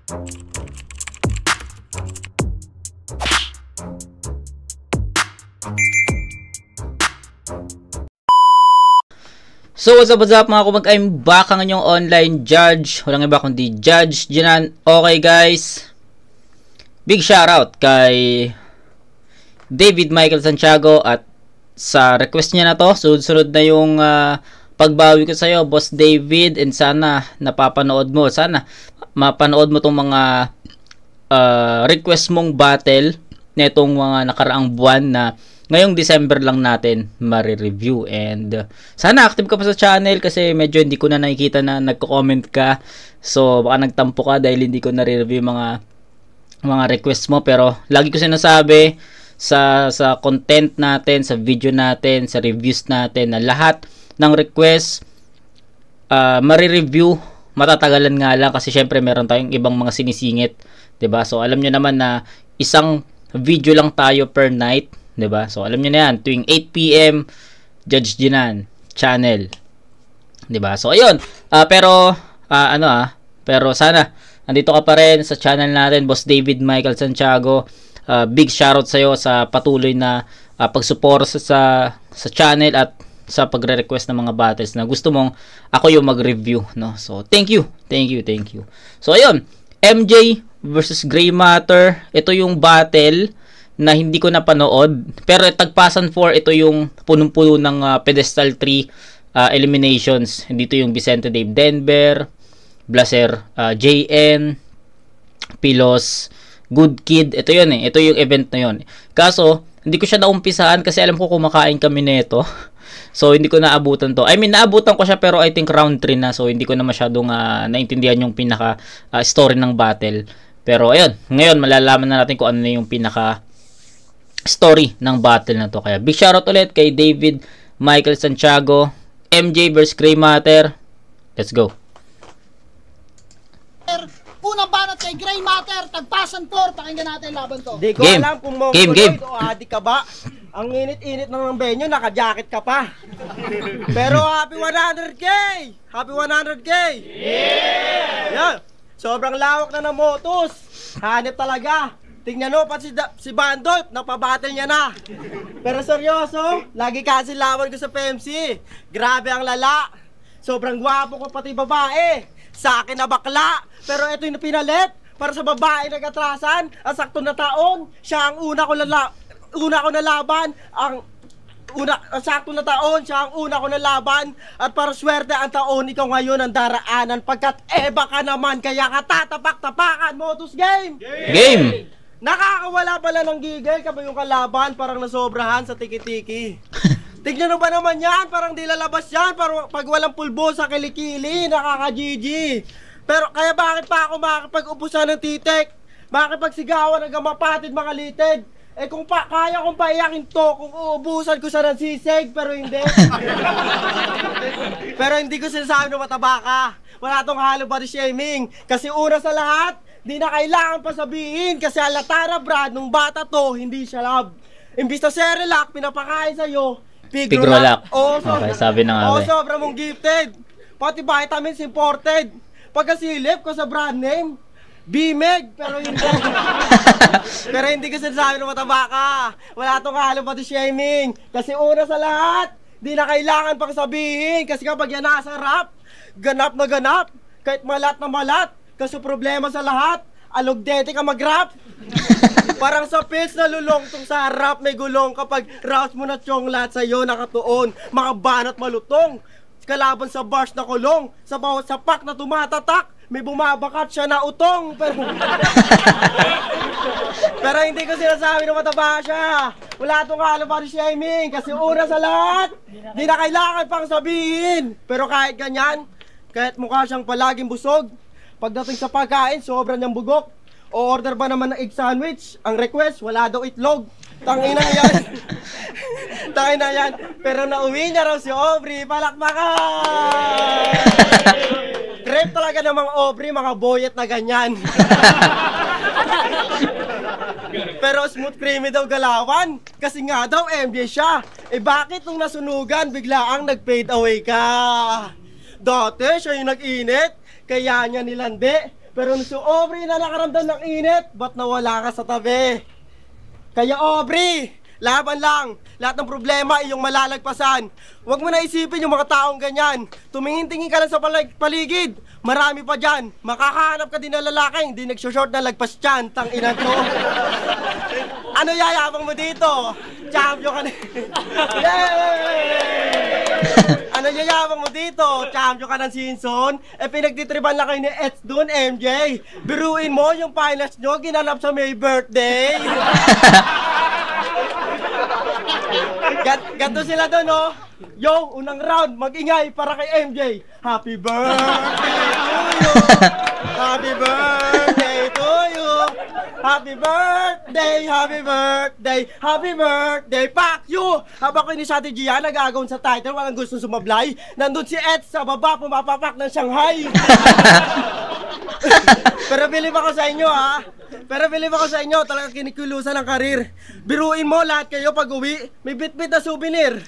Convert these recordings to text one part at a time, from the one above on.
So what's up mga kumag, I'm back ang inyong online judge. Walang iba kundi Judge Jinan. Okay guys, big shoutout kay David Michael Santiago at sa request niya na to. Sunod-sunod na yung pagbawi ko sa'yo, Boss David, and sana napapanood mo. Sana mapanood mo tong mga request mong battle netong mga nakaraang buwan na ngayong December lang natin ma-review. And sana active ka pa sa channel kasi medyo hindi ko na nakikita na nagko-comment ka. So baka nagtampo ka dahil hindi ko na-review mga requests mo. Pero lagi ko sinasabi sa content natin, sa video natin, sa reviews natin na lahat ng request ma-review. Matatagalan nga lang kasi syempre meron tayong ibang mga sinisingit, 'di ba? So alam niyo naman na isang video lang tayo per night, 'di ba? So alam niyo na 'yan, tuwing 8 PM Judge Jinan channel, 'di ba? So ayun, pero pero sana andito ka pa rin sa channel natin, Boss David Michael Santiago. Big shoutout sa iyo sa patuloy na pagsuporta sa channel at sa pagre-request ng mga battles na gusto mong ako yung mag-review, no? So thank you. So ayun, MJ versus Gray Matter, ito yung battle na hindi ko napanood, pero tagpasan 4, ito yung punong-puno ng pedestal 3 eliminations. Dito yung Vicente Dave Denver, Blaser JN, Pilos Good Kid. Ito yun ito yung event na yun. Kaso hindi ko siya naumpisahan kasi alam ko kumakain kami nito. So hindi ko naabutan to. I mean naabutan ko siya pero I think round 3 na, so hindi ko na masyadong naintindihan yung pinaka story ng battle. Pero ayun, ngayon malalaman na natin kung ano na yung pinaka story ng battle na to. Kaya big shoutout ulit kay David Michael Santiago. MJ vs Gray Matter. Let's go. Unang banat kay Gray Matter, tagpasan 4. Pakinggan natin laban to. Di ko alam kung mongoloid o adik ka ba. Ang init-init ng venue, naka-jacket ka pa. Pero happy 100K! Happy 100K! Yeah! Yan. Sobrang lawak na ng motos. Hanip talaga. Tingnan mo, pati si Bandolp, napabattle niya na. Pero seryoso, lagi kasi lawan ko sa PMC. Grabe ang lala. Sobrang gwapo ko pati babae. Sa akin na bakla. Pero ito yung pinalit para sa babae nag-atrasan. Ang sakto na taon, siya ang una ko nalaban. Sakto na taon, siya ang una ko nalaban. At para swerte ang taon, ikaw ngayon ang daraanan. Pagkat eba ka naman, kaya ka tatapak-tapakan. Motos game! Game! Nakakawala pala ng gigil kapag yung kalaban parang nasobrahan sa tiki-tiki. Tignan mo ba naman yan? Parang di lalabas yan. Parang pag walang pulbo sa kilikili, nakaka-GG. Pero kaya bakit pa ako makakapag-ubusan ng titik? Makakapagsigawan hanggang mapatid mga litid? Eh kung kaya kong paiyakin to, kung uubusan ko sa nansisig, pero hindi. Pero hindi ko sinasabi na mataba ka. Wala tong halo body shaming. Kasi una sa lahat, di na kailangan pa sabihin. Kasi alatara Brad, nung bata to, hindi siya love. Imbis na Cerelac, pinapakain sa'yo, Pigrolac. Okay, sabi na nga. Sobrang mong gifted. Pati vitamins imported. Pagkasilip ko sa brand name, Bimeg, pero hindi. Pero hindi ko sinasabi na mataba ka. Wala tong halo pati shaming. Kasi una sa lahat, di na kailangan pang sabihin. Kasi kapag yan nasa rap, ganap na ganap. Kahit malat na malat. Kasi problema sa lahat, alugdete ka mag-rap. Parang sa pills na lulongtong sa harap may gulong. Kapag rouse mo na tiyong lahat sa'yo nakatuon. Mga banat malutong. Kalaban sa bars na kulong. Sa bawat sapak na tumatatak, may bumabakat siya na utong. Pero hindi ko sinasabi na mataba siya. Wala itong halo body shaming. Kasi una sa lahat, di na kailangan pang sabihin. Pero kahit ganyan, kahit mukha siyang palaging busog, pagdating sa pagkain, sobra niyang bugok. O order ba naman ng egg sandwich? Ang request, wala daw itlog. Tangina yan. Tangina yan. Pero nauwi niya raw si Aubrey. Palakpakan! Trip talaga ng mga Aubrey, mga boyet na ganyan. Pero smooth creamy daw galawan. Kasi nga daw MJ siya. Eh bakit nung nasunugan, biglaang nag-fade away ka? Dati siya yung nag-init, kaya niya nilandi. Pero si Aubrey na nakaramdam ng init, ba't nawala ka sa tabi? Kaya Aubrey, laban lang. Lahat ng problema iyong malalagpasan. Huwag mo na isipin yung mga taong ganyan. Tumingin-tingin ka lang sa paligid. Marami pa dyan. Makakahanap ka din ng lalaking hindi nagsushort na lagpas dyan. Tang ina to. Ano yayabang mo dito? Champion ka na. Ano yayabang mo dito? Champion ka ng season? Pinagtitriban lang kayo ni Eds dun, MJ. Biruin mo yung finals nyo, ginanap sa May birthday. Ganto sila doon, no? Yo, unang round, mag-ingay para kay MJ. Happy birthday to you. Happy birthday to you. Happy birthday, happy birthday, happy birthday, fuck you! Habang ko ni Sati Gia, nag-agawin sa title, walang gusto sumablay. Nandun si Ed sa baba, pumapapak ng Shanghai. Pero bilib ako sa inyo, ha? Pero bilib ako sa inyo, talagang kinikulusan ang karir. Biruin mo lahat kayo pag uwi, may bit-bit na souvenir.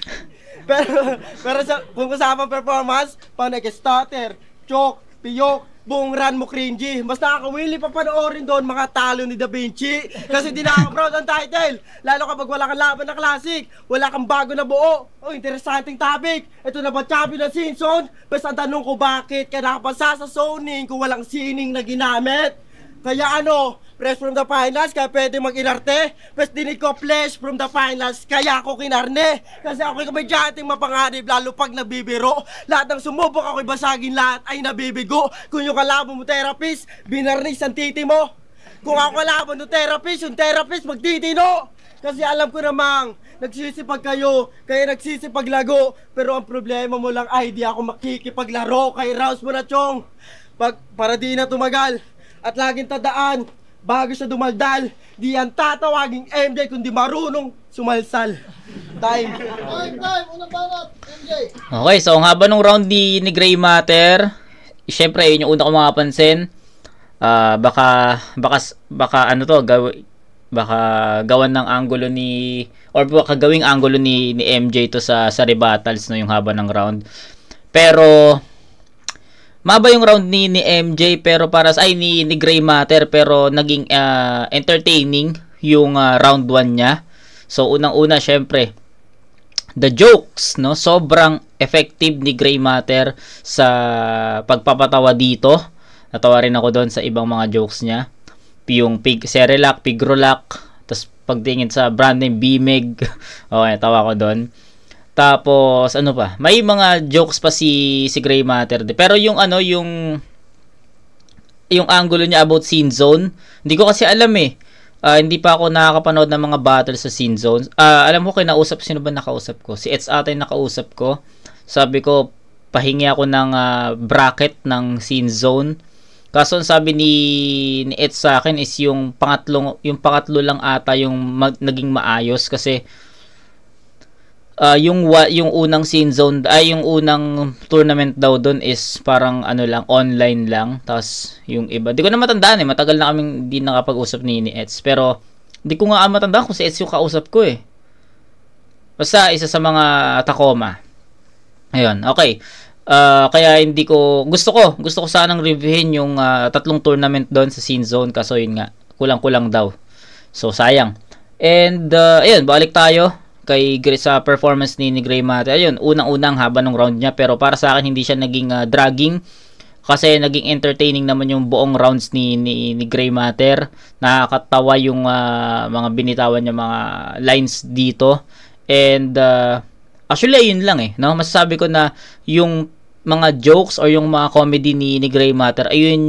Pero sa kung kasama performance, pag nag-stutter, choke, piyok, buong run mo cringy. Mas nakakawili pa panoorin doon mga talo ni Da Vinci. Kasi di nakaka-proud ang title. Lalo kapag wala kang laban na classic, wala kang bago na buo. Oh, interesting topic. Ito na ba champion ng season? Basta ang tanong ko, bakit ka nakapasa sa zoning kung walang sining na ginamit? Kaya ano, fresh from the finals, kaya pwede mag-inarte. Pwes dinig ko flesh from the finals, kaya ako kinarne. Kasi ako'y kamadyating mapangarib, lalo pag nabibiro. Lahat ng sumubok ako'y basagin, lahat ay nabibigo. Kung yung kalaban mo therapist, binarnis ang titi mo. Kung ako kalaban mo therapist, yung therapist magtitino. Kasi alam ko namang nagsisipag kayo, kaya nagsisipaglago. Pero ang problema mo lang ay di ako makikipaglaro. Kay Rouse mo na, Chong. Para di na tumagal. At laging tadaan, bago siya dumaldal, di yan tatawaging MJ kundi marunong sumalsal. Time. Time, unang banat, MJ. Okay, so ang haba ng round ni Gray Matter, syempre yun yung una ko makapansin. Baka ano to, baka gawan ng angulo ni, or baka gawing angulo ni MJ to sa rebuttals, no, yung haba ng round. Pero maba yung round ni MJ, pero para sa ni Gray Matter, pero naging entertaining yung round 1 niya. So unang-una syempre the jokes, no, sobrang effective ni Gray Matter sa pagpapatawa dito. Natawa rin ako doon sa ibang mga jokes niya. Yung Cerelac, Pigrolac, tapos pagtingin sa brand name Bimig. Okay, tawa ko doon. Tapos ano pa? May mga jokes pa si Gray Matter. Pero yung angulo niya about scene zone, hindi ko kasi alam eh. Hindi pa ako nakakapanood ng mga battle sa scene zone. Alam ko kinausap, sino ba nakausap ko? Si Eds ata yung nakausap ko. Sabi ko pahingi ako ng bracket ng scene zone. Kaso ang sabi ni Eds sa akin is yung pangatlo lang ata yung naging maayos kasi yung unang scene zone ay yung unang tournament daw doon is parang ano lang, online lang. Tapos yung iba, di ko na matandaan eh, matagal na kaming hindi nakapag-usap ni Eds, pero di ko nga matandaan kung si Eds yung kausap ko eh. Basta isa sa mga Tacoma. Ayun, okay. Kaya hindi ko gusto ko sanang reviewin yung tatlong tournament doon sa scene zone, kaso yun nga, kulang-kulang daw. So sayang. And ayun, balik tayo sa performance ni Gray Matter. Ayun, unang-unang haba ng round niya, pero para sa akin hindi siya naging dragging kasi naging entertaining naman yung buong rounds ni Gray Matter. Nakakatawa yung mga binitawan niya mga lines dito. And actually ayun lang eh, no? Masasabi ko na yung mga jokes or yung mga comedy ni Gray Matter, ayun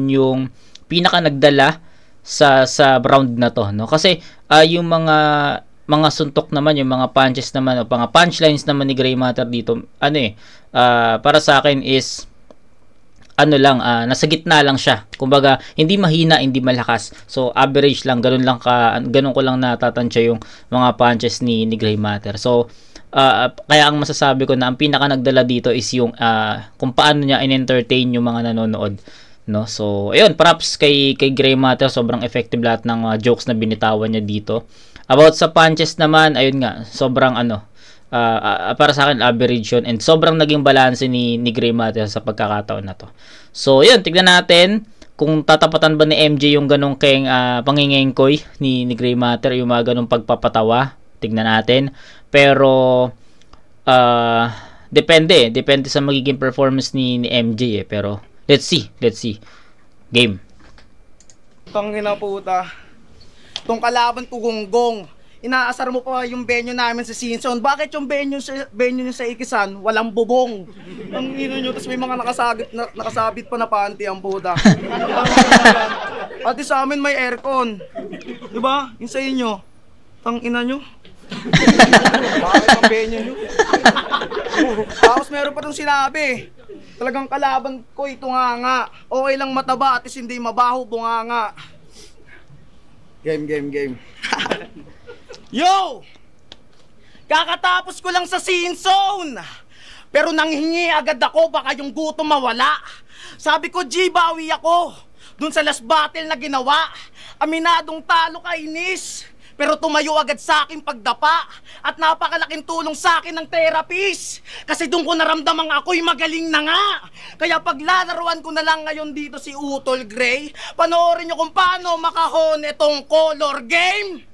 yung pinaka nagdala sa round na to, no? Kasi yung mga suntok naman, yung mga punches naman o mga punchlines naman ni Gray Matter dito, para sa akin is nasa gitna lang siya. Kumbaga, hindi mahina, hindi malakas. So average lang, ganun ko lang natatansya yung mga punches ni Gray Matter. So kaya ang masasabi ko na ang pinaka nagdala dito is yung kung paano niya in-entertain yung mga nanonood, no? So ayun, props kay Gray Matter, sobrang effective lahat ng jokes na binitawan niya dito. About sa punches naman, ayun nga, sobrang para sa akin average yun, and sobrang naging balance ni Gray Matter sa pagkakataon na to. So yun, tignan natin kung tatapatan ba ni MJ yung ganong kayong pangingengkoy ni Gray Matter, yung mga ganong pagpapatawa, tignan natin. Pero depende sa magiging performance ni MJ pero let's see. Game. Tangina puta. Tong kalaban ko gonggong. Inaasar mo pa yung venue namin sa Sinson. Bakit yung venue nyo sa Ikisan walang bubong? Ang ino nyo, tapos may mga nakasabit pa na panty ang puta. Pati sa amin may aircon. Diba? Yung sa inyo. Tang ina nyo. Bakit ang venue nyo? Tapos meron pa itong sinabi. Talagang kalaban ko ito nga. Okay lang mataba at hindi mabaho bunganga. Game. Yo! Kakatapos ko lang sa scene zone. Pero nanghingi agad ako, baka yung gutom mawala. Sabi ko, G, bawi ako. Dun sa last battle na ginawa. Aminadong talo kainis. Pero tumayo agad sa akin pagdapa. At napakalaking tulong sa akin ng therapist. Kasi doon ko naramdamang ako'y magaling na nga. Kaya paglalaruan ko na lang ngayon dito si Utol Gray. Panoorin nyo kung paano makahon itong color game.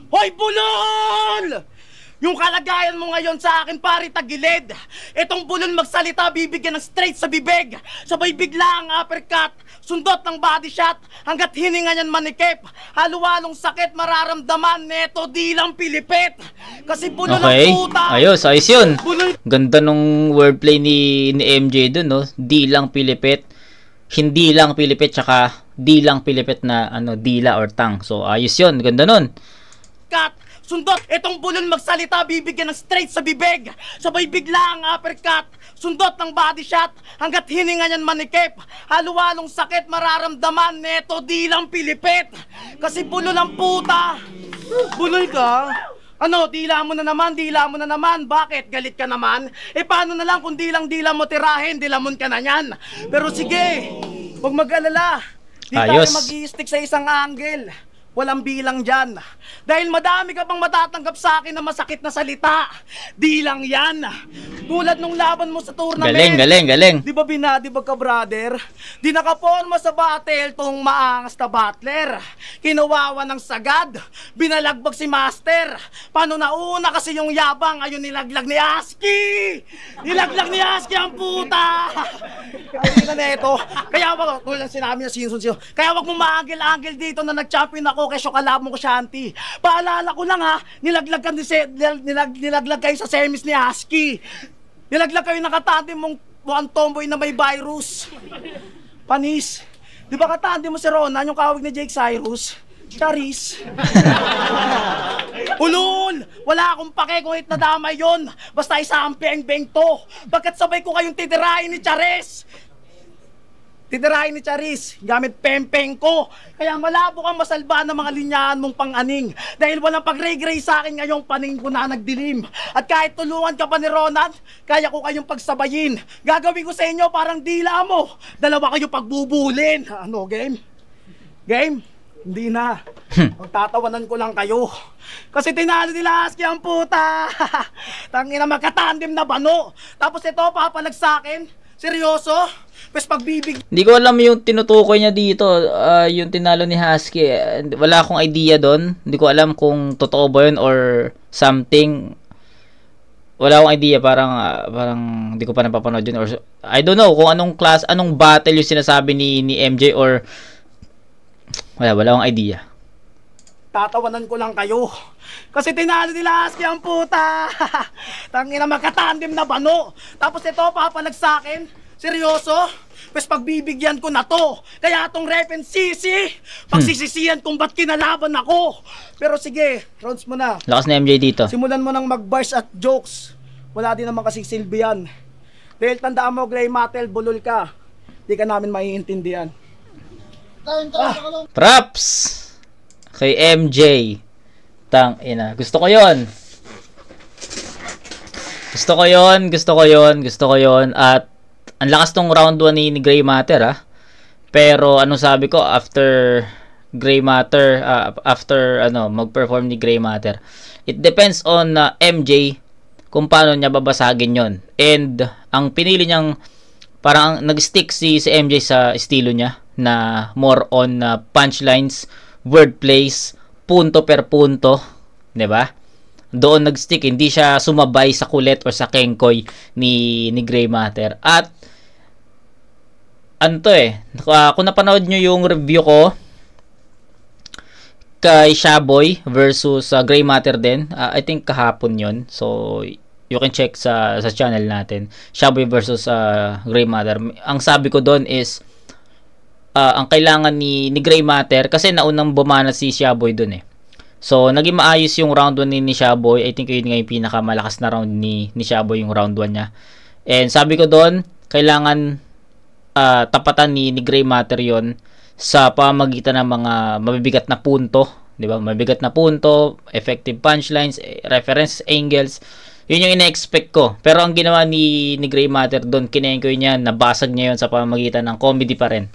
Hoy bulol! Yung kalagayan mo ngayon sa akin pare tagilid. Itong bulol magsalita bibigyan ng straight sa bibig. Sabay bigla ang uppercut, sundot ng body shot. Hanggat hininga niyan manikip, halo-halong sakit mararamdaman. Neto di lang pilipit. Kasi bulol Okay, ang puta. ayos yun. Bulol. Ganda nung wordplay ni MJ dun, no? Di lang pilipit, hindi lang pilipit, tsaka di lang pilipit na dila or tang. So ayos yun, ganda nun. Cut! Sundot! Itong bulol magsalita, bibigyan ng straight sa bibig. Sabay bigla ang uppercut, sundot ng body shot. Hanggat hininga niyan manikip, halo-halong sakit mararamdaman. Neto di lang pilipit. Kasi bulol ang puta. Bulol ka? Ano, dila mo na naman. Bakit? Galit ka naman? Paano na lang kung dila mo tirahin, dilamon ka na yan. Pero sige, huwag mag-alala. Di Ayos. tayo mag-i-stick sa isang angle. Walang bilang dyan. Dahil madami ka pang matatanggap sa akin na masakit na salita. Di lang yan. Tulad nung laban mo sa tournament. Galing. Di ba binadibag ka, brother? Di nakaporma sa battle tong maangas na battler. Kinuwawa ng sagad. Binalagbag si Master. Paano nauna kasi yung yabang, ayun nilaglag ni Aski. Nilaglag ni Aski ang puta. Ay na neto. Kaya wag, tulad sinabi niya Sinson siyo. Kaya wag mo maagil-agil dito na nag-champion ako kesyo kalabang ko Shanti. Paalala ko lang ha, nilaglag kayo sa semis ni Aski. Nilaglag kayo nakatante mong mukhang tomboy na may virus. Panis. Di ba katante mo si Ronan, yung kawig ni Jake Cyrus? Charis. Ulul! Wala akong pake kung nadamay yon. Basta isa ang beng-beng to. Bakit sabay ko kayong titirahin ni Charis? Titirahin ni Charis, gamit pempeng ko. Kaya malabo kang masalba ng mga linyahan mong pang-aning. Dahil walang pag-gray-gray sa akin ngayong paning ko na nagdilim. At kahit tulungan ka pa ni Ronan, kaya ko kayong pagsabayin. Gagawin ko sa inyo parang dila mo. Dalawa kayo pagbubulin. Ano, game? Game? Hindi na. Magtatawanan ko lang kayo. Kasi tinalo nila Aski ang puta. Tangina magkatandim na bano. Tapos ito papalag sa akin. Seryoso? Pes pagbibig. Hindi ko alam yung tinutukoy niya dito, yung tinalo ni Husky. Wala akong idea doon. Hindi ko alam kung totoo ba yun or something. Wala akong idea, parang hindi ko pa napapanood yun or I don't know kung anong battle yung sinasabi ni MJ or wala akong idea. Tatawanan ko lang kayo. Kasi tinalo nila Aski ang puta. Tangina magkatandim na bano. Tapos ito papalag sa akin. Seryoso? Pes pagbibigyan ko na to. Kaya itong rep and CC, pagsisisihan kung ba't kinalaban ako. Pero sige, rounds mo na. Lakas na MJ dito. Simulan mo ng mag-bars at jokes. Wala din naman kasing silbi yan. Dahil tandaan mo, Gray Matter, bulol ka. Di ka namin maiintindihan. Props kay MJ. Tang ina. Gusto ko 'yon. At ang lakas tong round 1 ni Gray Matter ha. Pero anong sabi ko after Gray Matter mag-perform ni Gray Matter. It depends on MJ kung paano niya babasagin 'yon. And ang pinili niyang parang nag-stick si MJ sa estilo niya na more on punchlines, wordplays, punto per punto, 'di ba? Doon nag-stick, hindi siya sumabay sa kulit or sa kengkoy ni Gray Matter. At kung napanood nyo yung review ko kay Shaboy versus Gray Matter din, I think kahapon yon. So you can check sa channel natin, Shaboy versus Gray Matter. Ang sabi ko doon is ang kailangan ni Gray Matter, kasi naunang bumana si Shaboy doon eh. So naging maayos yung round 1 ni Shaboy. I think yun nga yung pinakamalakas na round ni Shaboy, yung round 1 niya. And sabi ko doon, kailangan tapatan ni Gray Matter yon sa pamamagitan ng mga mabibigat na punto, 'di ba? Mabibigat na punto, effective punchlines, reference angles. Yun yung ina-expect ko. Pero ang ginawa ni Gray Matter doon, kinengkoy niya, nabasag niya yon sa pamamagitan ng comedy pa rin.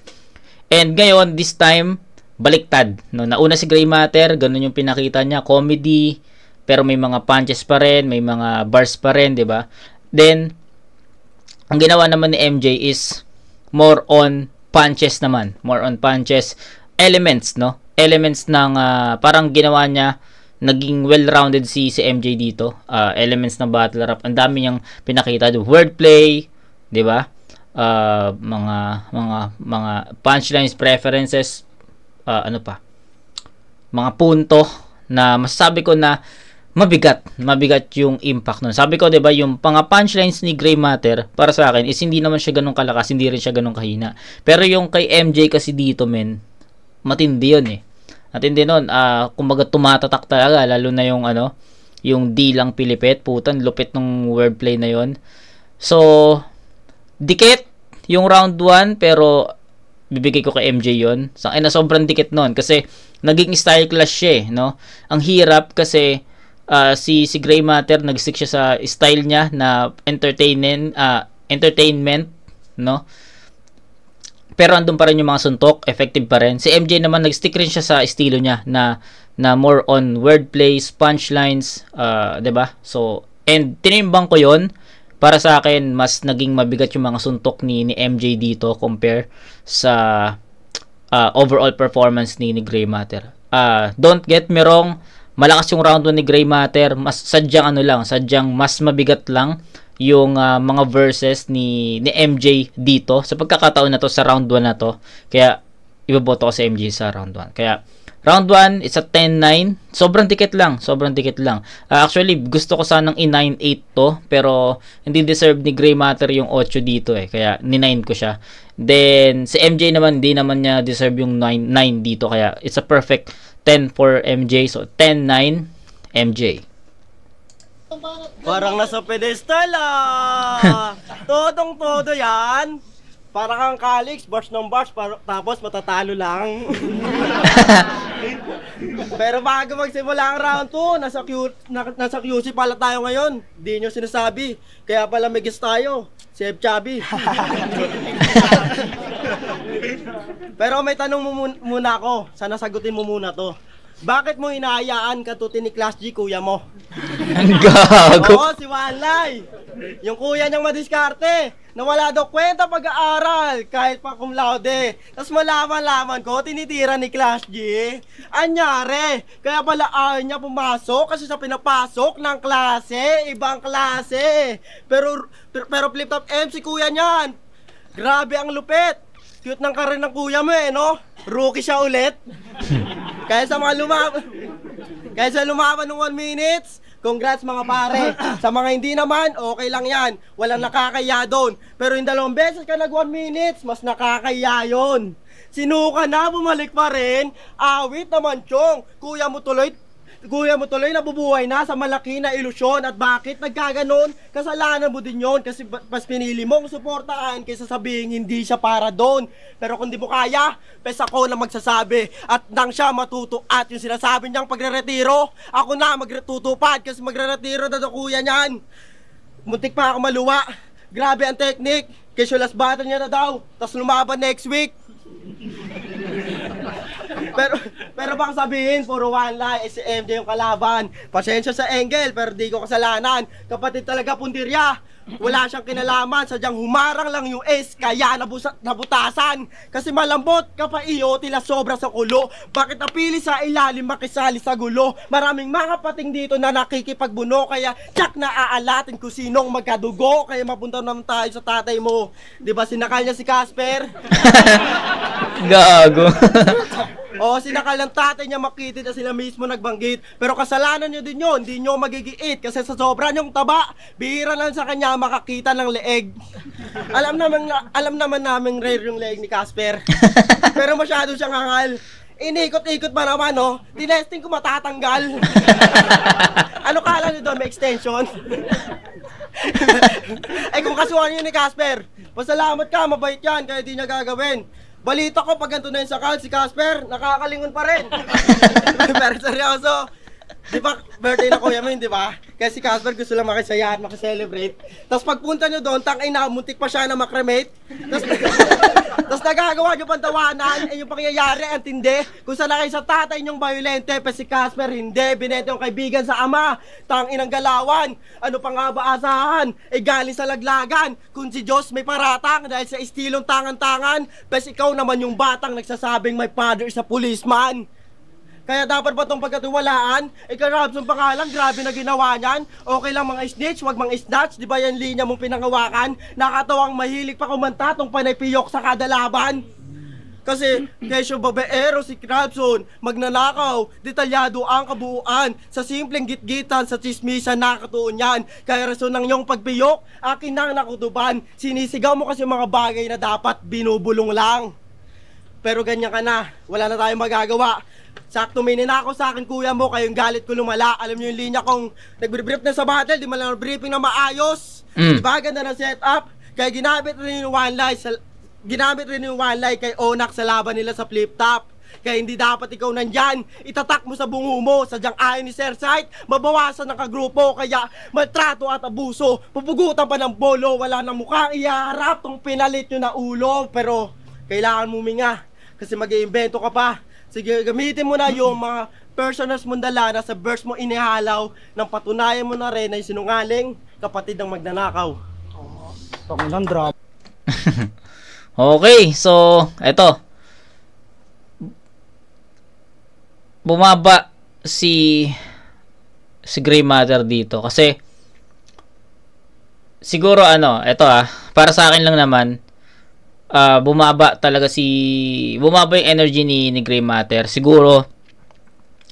And ngayon, this time, baliktad. No? Nauna si Gray Matter, ganun yung pinakita niya, comedy, pero may mga punches pa rin, may mga bars pa rin, 'di ba? Then ang ginawa naman ni MJ is more on punches naman. More on punches. Elements, no? Elements ng, parang ginawa niya, naging well-rounded si MJ dito. Elements ng battle rap. Ang dami niyang pinakita. Wordplay, di ba? Mga punchlines, preferences, ano pa? Mga punto na masasabi ko na mabigat yung impact nun. Sabi ko, 'di ba, yung mga punchlines ni Gray Matter para sa akin is hindi naman siya ganun kalakas, hindi rin siya ganun kahina. Pero yung kay MJ kasi dito, men, matindi 'yon eh. Matindi nun, kumbaga tumatatak talaga, lalo na yung yung D lang pilipit, putan, lupit ng wordplay na 'yon. So, dikit yung round 1, pero bibigay ko kay MJ 'yon. Sobrang dikit nun kasi naging style clash siya, no? Ang hirap kasi si Gray Matter nag-stick siya sa style niya na entertainment, no? Pero andun pa rin yung mga suntok, effective pa rin. Si MJ naman nag-stick rin siya sa estilo niya na more on wordplays, punchlines, 'di ba? So, and tinimbang ko 'yon. Para sa akin, mas naging mabigat yung mga suntok ni MJ dito compare sa overall performance ni Gray Matter. Don't get me wrong, malakas yung round 1 ni Gray Matter, sadyang mas mabigat lang yung mga verses ni MJ dito sa pagkakataon na to, sa round 1 na to. Kaya iboboto ko sa MJ sa round 1. Kaya round 1 is a 10-9. Sobrang dikit lang. Actually, gusto ko sanang i-9-8 to, pero hindi deserve ni Gray Matter yung 8 dito eh. Kaya ni-9 ko siya. Then si MJ naman, hindi naman niya deserve yung 9 dito. Kaya it's a perfect 10 for MJ. So 10-9 MJ. Parang nasa pedestal Todong-todo yan. Parang kang Calix, bars ng bars, tapos matatalo lang. Pero bago magsimula ang round 2, nasa QC pala tayo ngayon. Di nyo sinasabi. Kaya pala may guest tayo, si F. Chubby. Pero may tanong muna ako. Sana sagutin mo muna to. Bakit mo hinahayaan katutin ni Class G kuya mo? Ang gago. Oo, si Wanlay. Yung kuya niyang madiskarte, na wala daw kwenta pag-aaral, kahit pa cum laude. Tapos malaman ko, tinitira ni Class G. Anyari, kaya pala ayaw niya pumasok kasi sa pinapasok ng klase, ibang klase. Pero flip top MC kuya niyan. Grabe ang lupit. Cute ng karir ng kuya mo eh, no? Rookie siya ulit. Kaya sa lumaban ng 1 minutes, congrats mga pare. Sa mga hindi naman, okay lang yan. Walang nakakaya doon. Pero yung 2 beses ka nag 1 minutes, mas nakakaya yun. Sinuka na, bumalik pa rin. Awit naman, Chong. Kuya mo tuloy nabubuhay na sa malaki na ilusyon. At bakit nagkaganon? Kasalanan mo din yon. Kasi mas pinili mong suportahan kaysa sabihin hindi siya para doon. Pero kung di mo kaya, pes ako na magsasabi. At nang siya matuto at yung sinasabi niyang pagre-retiro, ako na magtutupad kasi magre-retiro na kuya niyan. Muntik pa ako maluwa. Grabe ang technique. Kasi last battle niya na daw. Tapos lumaban next week. Pero baka sabihin, puro Wanlay, si MJ yung kalaban. Pasensya sa angle, pero di ko kasalanan. Kapatid talaga pundirya. Wala siyang kinalaman, sadyang humarang lang yung S, kaya nabutasan. Kasi malambot ka pa iyo, tila sobra sa kulo. Bakit napili sa ilalim, makisali sa gulo? Maraming mga pating dito na nakikipagbuno, kaya tsak na aalatin kung sinong magkadugo. Kaya mapunta naman tayo sa tatay mo. Di ba sinakal niya si Casper? Gago. Oo, sinakal ng tatay niya makitid na sila mismo nagbanggit. Pero kasalanan niyo din yun, hindi niyo magigiit. Kasi sa sobra niyong taba, bihira lang sa kanya makakita ng leeg. Alam naman namin rare yung leeg ni Casper. Pero masyado siyang hangal. Inikot-ikot pa naman, no? Tinesting ko matatanggal. Ano kala niyo doon? May extension? Ay kung kasuhan niyo ni Casper, pasalamat ka, mabait yan, kaya di niya gagawin. Balita ko pag ganito na yung sakal, si Casper, nakakalingon pa rin. Pero seryoso, di ba, birthday na Kuya Min, di ba? Kaya si Casper gusto lang makisaya at makiselebrate. Tapos pagpunta nyo doon, tangina, muntik pa siya na makremate. Tapos nagagawa nyo pantawanan, yung pangyayari, ang tindi. Kung saan na kayo sa tatay nyong violente, pa si Casper hindi, binete yung kaibigan sa ama. Tanginang galawan, ano pa nga ba asahan? Galing sa laglagan. Kung si Diyos may paratang, dahil sa estilong tangan-tangan, pes ikaw naman yung batang nagsasabing my father is a policeman. Kaya dapat ba itong pagkatiwalaan? Karabson pa nga lang, grabe na ginawa niyan. Okay lang mga snitch, wag mga snatch. Di ba yan linya mong pinangawakan? Nakatawang mahilig pa kumanta tong panaypiyok sa kada laban. Kasi kesyo babaero si Crabson, magnanakaw, detalyado ang kabuuan. Sa simpleng gitgitan, sa chismisan nakatuon yan. Kaya rason ng iyong pagpiyok, akin nang nakutuban. Sinisigaw mo kasi mga bagay na dapat binubulong lang. Pero ganyan ka na, wala na tayong magagawa. Sakto may ninakaw sa akin kuya mo, kayong galit ko lumala. Alam niyo yung linya kong nagbrief na sa battle, di man lang briefing na maayos. Diba ganda ng setup? Kaya ginamit rin yung one lie kay Onak sa laban nila sa flip top. Kaya hindi dapat ikaw nandyan, itatak mo sa bungo mo. Sadyang ayon ni Sir Sight, mabawasan ng kagrupo. Kaya maltrato at abuso, pupugutan pa ng bolo. Wala nang mukhang iharap tong pinalit nyo na ulo. Pero kailangan mo huminga, kasi mag-iimbento ka pa. Sige, gamitin mo na yung mga personals mong dala na sa verse mo inihalaw nang patunayan mo na rin ay sinungaling kapatid ng magnanakaw. Tanginang drama. Okay, so eto. Bumaba si Gray Matter dito kasi siguro eto para sa akin lang naman, bumaba yung energy ni Gray Matter siguro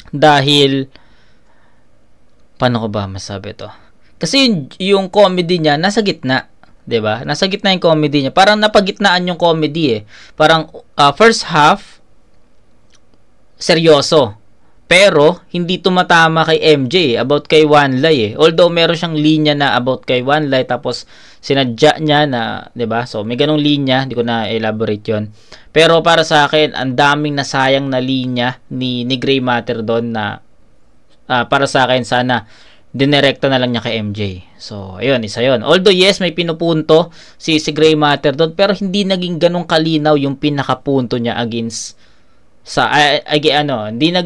dahil paano ko ba masabi to, kasi yung comedy niya nasa gitna, 'di ba? Nasa gitna yung comedy niya, parang napagitnaan yung comedy parang first half seryoso pero hindi tumatama kay MJ about kay Wanlay although meron siyang linya na about kay Wanlay tapos sinadya niya na, 'di ba? So may ganung linya, hindi ko na elaborate 'yon. Pero para sa akin, ang daming nasayang na linya ni Gray Matter doon na para sa akin sana dinirekta na lang niya kay MJ. So ayun, isa 'yon. Although yes, may pinupunto si Gray Matter doon pero hindi naging ganung kalinaw yung pinakapunto niya against sa hindi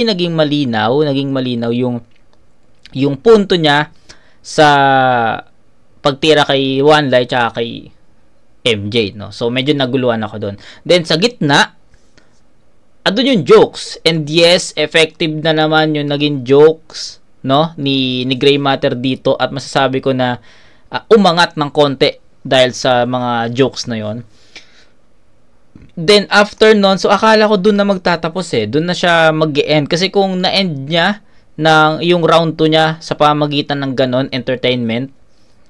naging malinaw yung punto niya sa pagtira kay Wanlay tsaka kay MJ, no? So medyo naguluhan ako doon. Then sa gitna, andun yung jokes. And yes, effective na naman yung naging jokes, no, ni Gray Matter dito at masasabi ko na umangat ng konti dahil sa mga jokes na yon. Then after nun, so akala ko doon na magtatapos doon na siya mag-end kasi kung na-end niya ng yung round 2 niya sa pamagitan ng ganon entertainment,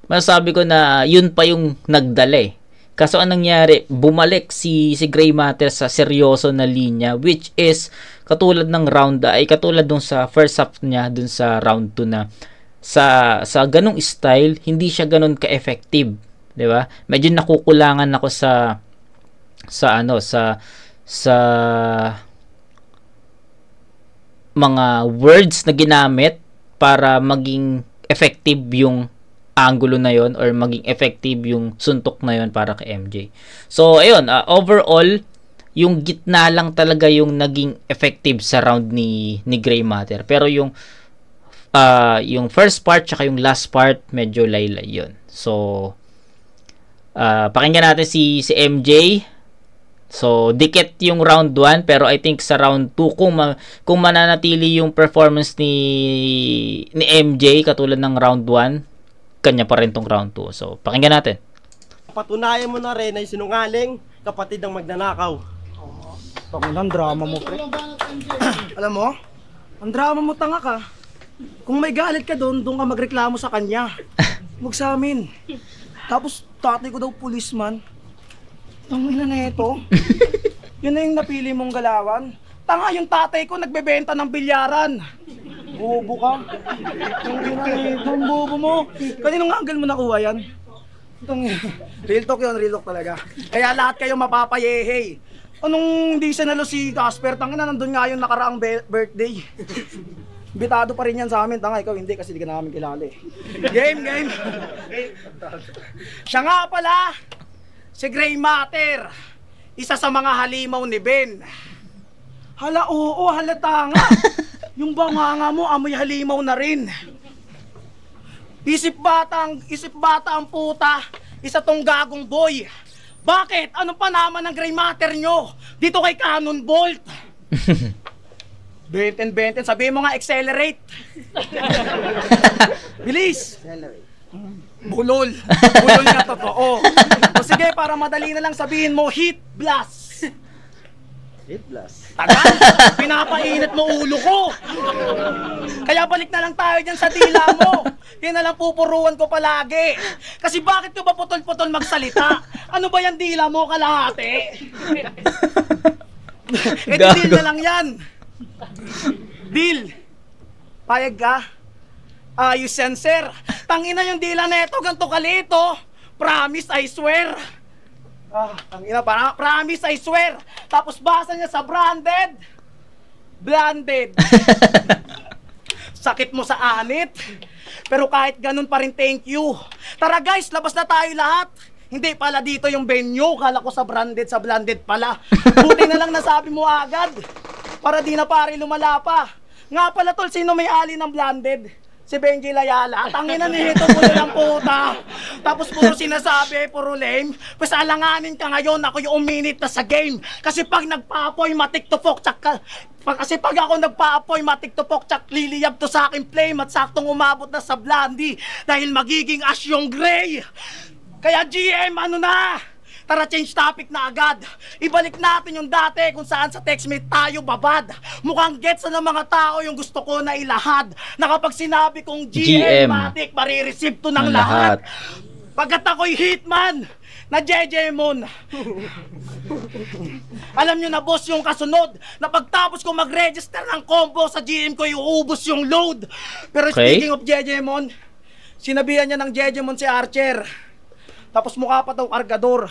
masasabi ko na yun pa yung nagdala Kaso anong nangyari, bumalik si Gray Matter sa seryoso na linya, which is katulad ng round ay katulad dun sa first half niya dun sa round 2 na sa ganung style hindi siya ganun ka-effective, 'di ba? Medyo nakukulangan ako sa mga words na ginamit para maging effective yung angulo na yon or maging effective yung suntok na yon para kay MJ. So ayun, overall yung gitna lang talaga yung naging effective sa round ni Gray Matter. Pero yung yung first part tsaka yung last part medyo laylay yun. So pakinggan natin si MJ. So dikit yung round 1 pero I think sa round 2 kung mananatili yung performance ni MJ katulad ng round 1, kanya pa rin tong round 2. So pakinggan natin. Patunayan mo na rin ay sinungaling, kapatid ng magnanakaw. Ang drama mo, pre. Alam mo, ang drama mo, tanga ka. Kung may galit ka doon ka magreklamo sa kanya. Huwag sa amin. Tapos tatay ko daw policeman. Tangina na ito. Yun na yung napili mong galawan. Tanga, yung tatay ko nagbebenta ng bilyaran. Bobo ka. Tangina na ito, ang bobo mo. Kaninong angle mo nakuha yan? Real talk yun, real talk talaga. Kaya lahat kayo mapapayehe. Anong hindi sinalo si Casper? Tangina, nandun nga yung nakaraang birthday. Bitado pa rin yan sa amin. Tanga, ikaw hindi kasi di ka namin kilala eh. Game. Siya nga pala, si Gray Matter. Isa sa mga halimaw ni Ben. Hala, oo, halata nga. Yung banganga mo, amoy halimaw na rin. Isip bata ang puta. Isa tong gagong boy. Bakit? Ano pa naman ang Gray Matter nyo? Dito kay Cannonbolt. Benten, sabihin mo nga, accelerate. Bilis. Accelerate. Bulol na totoo. O sige, para madali na lang sabihin mo, heat blast. Hit blast. Tagal, pinapainit mo ulo ko. Kaya balik na lang tayo dyan sa dila mo. Yan na lang pupuruan ko palagi. Kasi bakit ka ba putol-putol magsalita? Ano ba yan dila mo, kalahati? Deal na lang yan. Deal. Payag ka? Ayos yan, sir. Tangina yung dila na ito, ganito kalito. Promise, I swear. Tangina, promise, I swear. Tapos basa niya sa branded. Blended. Sakit mo sa anit. Pero kahit ganun pa rin, thank you. Tara guys, labas na tayo lahat. Hindi pala dito yung venue. Kala ko sa blended pala. Buti na lang nasabi mo agad. Para di na pare lumala pa. Nga pala tol, sino may ali ng blended? Si Benji Layala. Tangina nito mo lang puta. Tapos puro sinasabi, puro lame. Pues alanganin ka ngayon, ako yung uminit na sa game. Kasi pag nagpa-apoy, matik-tupok, kasi pag ako nagpa-apoy, matik-tupok, liliyab to sa akin flame at saktong umabot na sa blondie. Dahil magiging ash yung gray. Kaya GM, ano na? Tara, change topic na agad. Ibalik natin yung dati kung saan sa textmate tayo babad. Mukhang gets na ng mga tao yung gusto ko na ilahad. Na kapag sinabi kong GM, matik, marireceive to ng lahat. Pagkat ako'y hitman na Jejemon. Alam nyo na boss yung kasunod, na pagtapos ko mag-register ng combo sa GM ko, iuubos yung load. Pero speaking of Jejemon, sinabihan niya ng Jejemon si Archer. Tapos mukha pa daw kargador.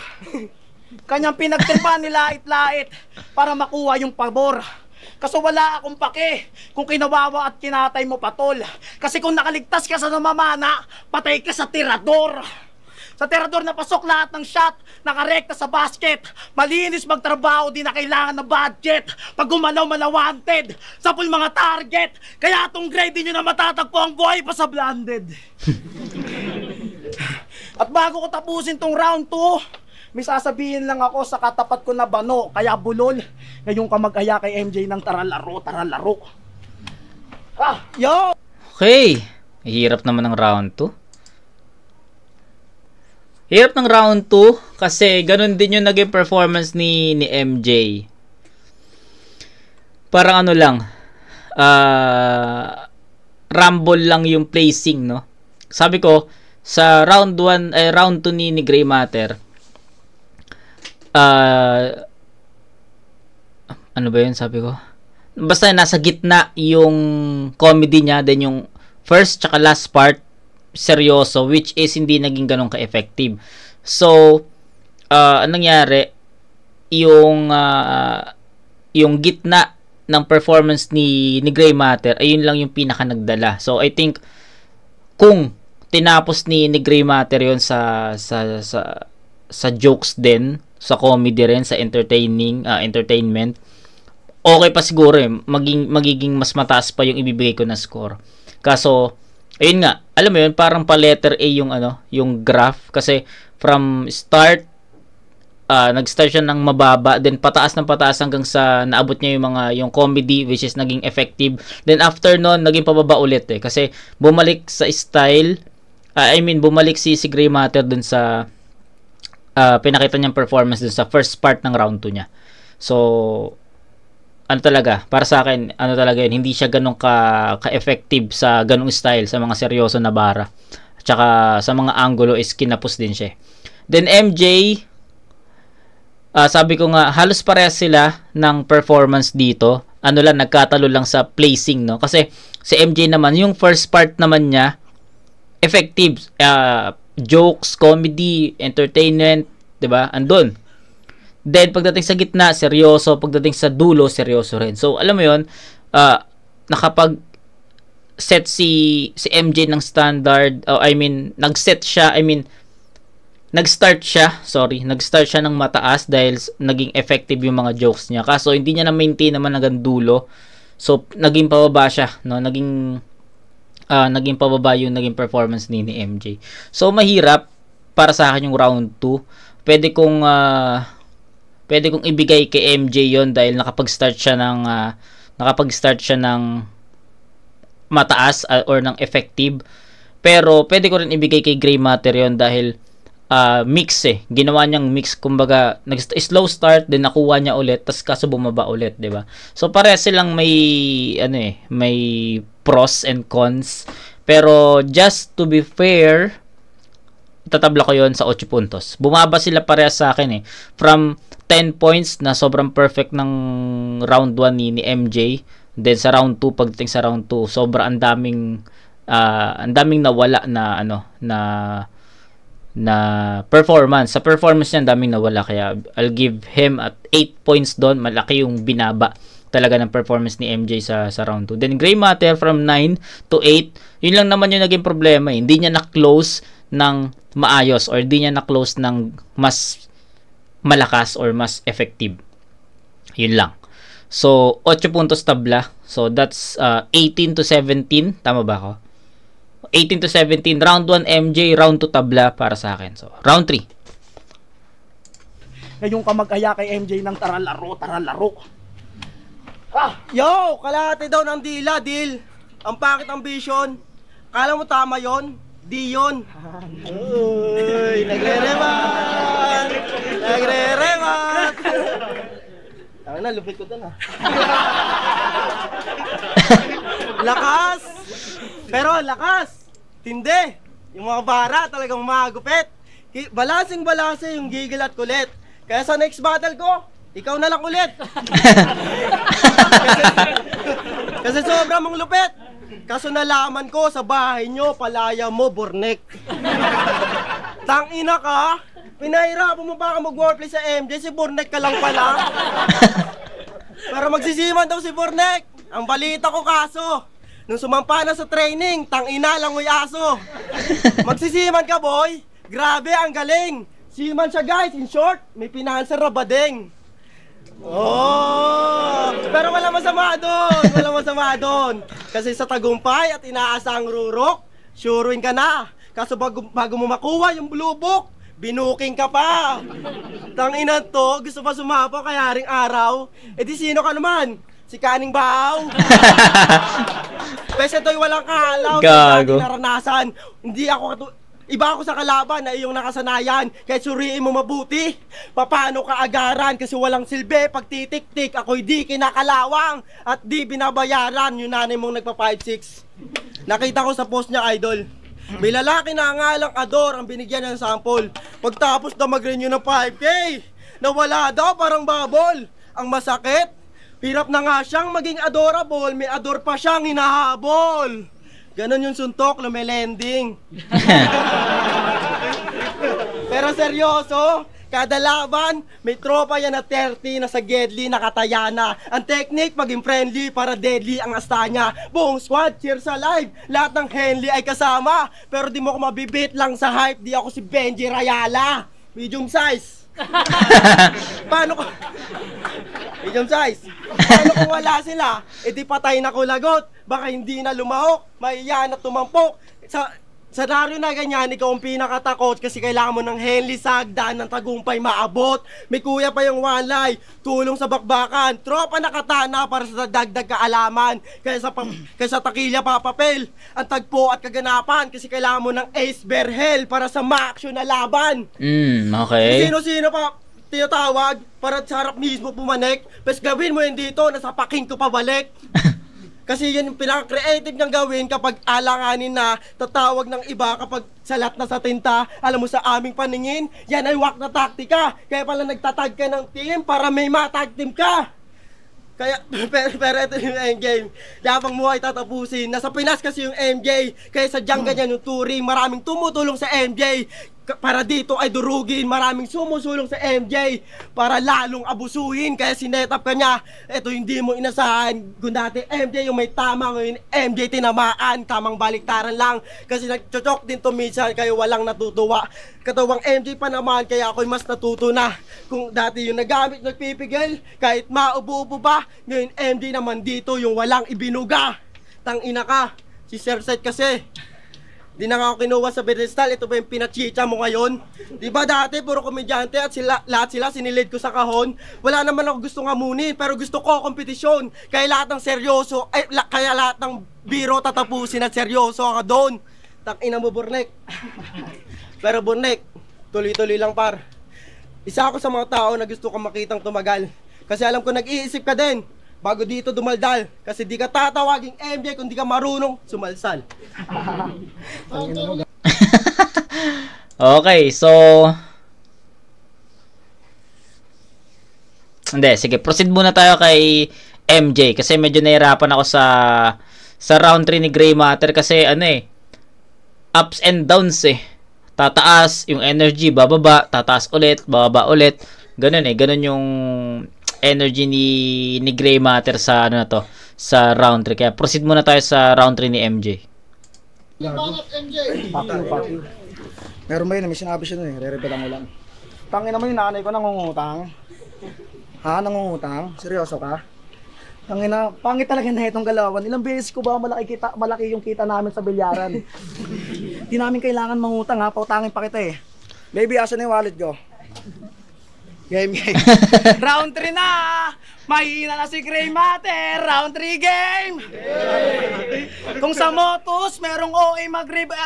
Kanyang pinagtripan nilait-lait para makuha yung pabor. Kaso wala akong pake kung kinawawa at kinatay mo patol. Kasi kung nakaligtas ka sa namamana, patay ka sa tirador. Sa tirador na pasok lahat ng shot, nakarekta sa basket. Malinis magtrabaho, di na kailangan na budget. Pag gumalaw, malawanted. Sapol mga target. Kaya itong grade nyo na matatagpo ang buhay pa sa blended. At bago ko tapusin tong round 2, may sasabihin lang ako sa katapat ko na bano, kaya bulol. Ngayong ka mag-aya kay MJ ng tara laro. Yo! Okay. Hirap naman ng round 2. Hirap ng round 2 kasi ganun din yung naging performance ni MJ. Parang ano lang, rumble lang yung placing, no? Sabi ko, sa round 2 ni Gray Matter, ano ba yun sabi ko? Basta nasa gitna yung comedy niya, then yung first tsaka last part, seryoso, which is hindi naging ganun ka-effective. So, anong nangyari, yung gitna ng performance ni Gray Matter, ayun lang yung pinaka nagdala. So, I think, kung tinapos ni Gray Matter yun sa jokes din, sa comedy rin, sa entertainment, okay pa siguro eh, magiging mas mataas pa yung ibibigay ko na score. Kaso, ayun nga, alam mo yun, parang pa letter A yung yung graph kasi from start nag-start siya ng mababa, then pataas ng pataas hanggang sa naabot niya yung comedy which is naging effective. Then after noon, naging pababa ulit kasi bumalik sa style, bumalik si Gray Matter dun sa pinakita niyang performance dun sa first part ng round 2 niya. So, talaga, para sa akin, talaga yun, hindi siya ganun ka-effective sa ganung style, sa mga seryoso na bara. At saka, sa mga angulo is kinapos din siya. Then, MJ, sabi ko nga, halos parehas sila ng performance dito. Nagkatalo lang sa placing, no? Kasi, si MJ naman, yung first part naman niya, effective. Jokes, comedy, entertainment, diba? Andun. Then, pagdating sa gitna, seryoso. Pagdating sa dulo, seryoso rin. So, alam mo yun, nakapag-set si MJ ng standard, nag-start siya ng mataas dahil naging effective yung mga jokes niya. Kaso, hindi niya na-maintain naman hanggang dulo. So, naging pababa siya, no? Naging pababa yung naging performance ni MJ. So, mahirap para sa akin yung round 2. Pwede kong ibigay kay MJ yon dahil nakapag-start siya ng mataas or ng effective. Pero pwede ko rin ibigay kay Gray Matter yon dahil mix ginawa niyang mix, kumbaga slow start then nakuha niya ulit tas kaso bumaba ulit, 'di ba? So parehas silang may may pros and cons. Pero just to be fair, tatabla ko yon sa 8 puntos. Bumaba sila parehas sa akin from 10 points na sobrang perfect ng round 1 ni MJ. Then sa round 2, pagdating sa round 2, sobrang ang daming nawala na performance. Sa performance niya, ang daming nawala. Kaya I'll give him at 8 points doon. Malaki yung binaba talaga ng performance ni MJ sa round 2. Then Gray Matter from 9 to 8. Yun lang naman yung naging problema. Hindi niya na-close ng maayos or hindi niya na-close ng mas malakas or mas effective. Yun lang. So, 8 puntos tabla. So, that's 18 to 17. Tama ba ako? 18 to 17. Round 1 MJ, round 2 tabla para sa akin. So, round 3. Ngayong ka mag-aya kay MJ ng taralaro. Yo, kalahati daw ng dila, deal. Ang pakit ang vision. Kala mo tama yon? Di yun. Uy, nagre-remat. Lupit ko doon Lakas. Pero lakas. Tindi. Yung mga bara talagang magupit. Balasing-balase yung gigil at kulit. Kaya sa next battle ko, ikaw na lang ulit. kasi sobrang mong lupit. Kaso nalaman ko sa bahay nyo, palaya mo, Bornek. Tangina ka, pinahirapan mo ba ka mag-warplay sa MJ, si Bornek ka lang pala. Pero magsisiman daw si Bornek. Ang balita ko kaso, nung sumampa na sa training, tangina lang uy aso. Magsisiman ka boy, grabe ang galing. Siman siya guys, in short, may pinanser na badeng. Pero wala masama doon. Kasi sa tagumpay at inaasang rurok, surein ka na. Kaso bago mo makuha yung blue book, binuking ka pa. Tangina to, gusto pa sumapaw kaya ring araw. Eh di sino ka naman? Si Kaning Bahaw. Pese to'y walang kahalaw. Gago. Naranasan. Iba ako sa kalaban na iyong nakasanayan. Kahit suriin mo mabuti, paano ka agaran? Kasi walang silbi, pag titik-tik, ako'y di kinakalawang at di binabayaran. Yung nanay mong nagpa 5'6". Nakita ko sa post niya, idol. May lalaki na ngalang Ador ang binigyan ng sample. Pagtapos na mag-renew ng 5K, nawala daw parang babol. Ang masakit, hirap na nga siyang maging adorable, may ador pa siyang hinahabol. Ganon yung suntok, lumelending. Pero seryoso, kada laban, may tropa yan na 30 na sa Gedli nakatayana. Ang technique, maging friendly para deadly ang astanya. Buong squad, cheer sa live, lahat ng Henley ay kasama. Pero di mo ko mabibit lang sa hype, di ako si Benji Rayala. Medium size. Paano ko? medium size. Paano kung wala sila? E di patay na kulagot. Baka hindi na lumahok, maiyan at tumampok. Sa naryo na ganyan, ikaw ang pinakatakot kasi kailangan mo ng Henley sa hagdan ng tagumpay maabot. May kuya pa yung walay, tulong sa bakbakan, tropa na katana para sa dagdag kaalaman. Kaysa takilya papapel, ang tagpo at kaganapan kasi kailangan mo ng ace berhel para sa ma-action na laban. Okay. Sino-sino pa tinatawag para sa harap mismo pumanik, mas gawin mo yun dito, nasa paking ko pabalik. Kasi yun yung pinaka-creative niyang gawin kapag alanganin na tatawag ng iba kapag salat na sa tinta. Alam mo sa aming paningin, yan ay wak na taktika. Kaya pala nagtatag ka ng team para may matag team ka. Kaya, pero ito yung endgame. Yabang mo ay tatapusin. Nasa Pinas kasi yung MJ. Kaya sadyang ganyan yung touring. Maraming tumutulong sa MJ. Para dito ay durugin. Maraming sumusulong sa MJ para lalong abusuhin. Kaya sinetap ka niya. Ito hindi mo inasahan. Kung dati MJ yung may tama, ngayon MJ tinamaan. Tamang baliktaran lang. Kasi nagchochok din to minsan kaya walang natutuwa. Katawang MJ pa naman kaya ako'y mas natuto na. Kung dati yung nagamit nagpipigil, kahit maubo-ubo pa, ngayon MJ naman dito yung walang ibinuga. Tangina ka, si Sir Seth kasi. Di na nga ako kinuha sa pedestal, ito ba yung pinachicha mo ngayon? Di ba dati puro komedyante at lahat sila sinilid ko sa kahon? Wala naman ako gustong amunin, pero gusto ko kompetisyon. Kaya lahat ng seryoso, kaya lahat ng biro tatapusin at seryoso ako doon. Tangina mo, Burnek. Pero Burnek, tuloy-tuloy lang par. Isa ako sa mga tao na gusto ko makitang tumagal. Kasi alam ko nag-iisip ka din bago dito dumaldal. Kasi di ka tatawaging MJ kung di ka marunong sumalsal. Okay, so hindi, sige, proceed muna tayo kay MJ kasi medyo nahirapan ako sa round 3 ni Gray Matter kasi ups and downs tataas yung energy, bababa, tataas ulit, bababa ulit. Ganun yung energy ni Gray Matter sa sa round 3. Kaya proceed muna tayo sa round 3 ni MJ. Bakit MJ? Paki. Meron ba yun? May sinabi siya nun re-repetan mo lang. Tangin naman yung nanay ko nangungutang. Ha? Nangungutang? Seryoso ka? Tangin na, pangit talaga na itong galawan. Ilang beses ko ba malaki yung kita namin sa bilyaran? Di namin kailangan mangutang ha, pautangin pa kita Baby, asan na yung wallet ko? Game. Round 3 na! Mahina na si Gray Matter! Round 3 game! Kung sa Motus, merong OA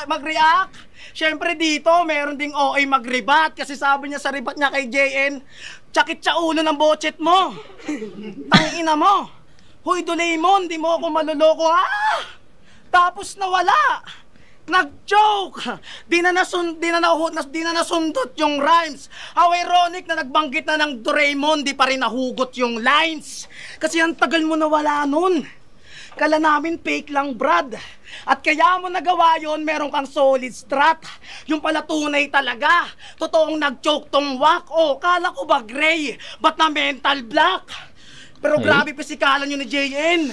mag-react, syempre dito, meron ding OA mag-rebat kasi sabi niya sa rebat niya kay JN, tsakit sa ulo ng botchet mo! Tangina mo! Huy, Doraemon, di mo ako maluloko ha! Tapos nawala! Nag-joke! Di na nasundot yung rhymes. How ironic na nagbanggit na ng Doraemon, di pa rin nahugot yung lines. Kasi ang tagal mo nawala nun. Kala namin fake lang, Brad. At kaya mo nagawa yon, meron kang solid strat. Yung pala tunay talaga. Totoong nag-joke tong wak. O, kala ko ba Gray? Ba't na mental block? Pero grabe pisikalan yun ni JN.